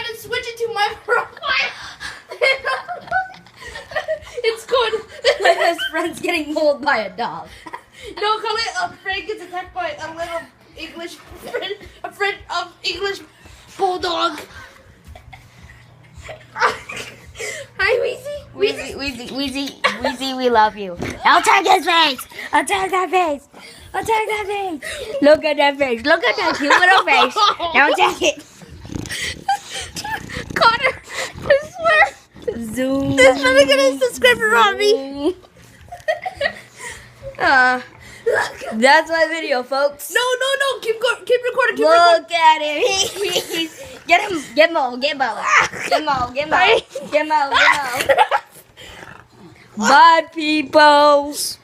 and switch it to my profile. It's good. My best friend's getting mauled by a dog. No, call it a friend gets attacked by a little English friend, a friend of English bulldog. Hi, Weezy. Weezy, we love you. I'll take his face. I'll take that face. I'll take that face. Look at that face. Look at that cute little face. Now take it. Connor, I swear. Zoom. There's nothing gonna subscriber on me. That's my video, folks. No. Keep recording. Look at him. Get him. Get Mo. Bye, peoples.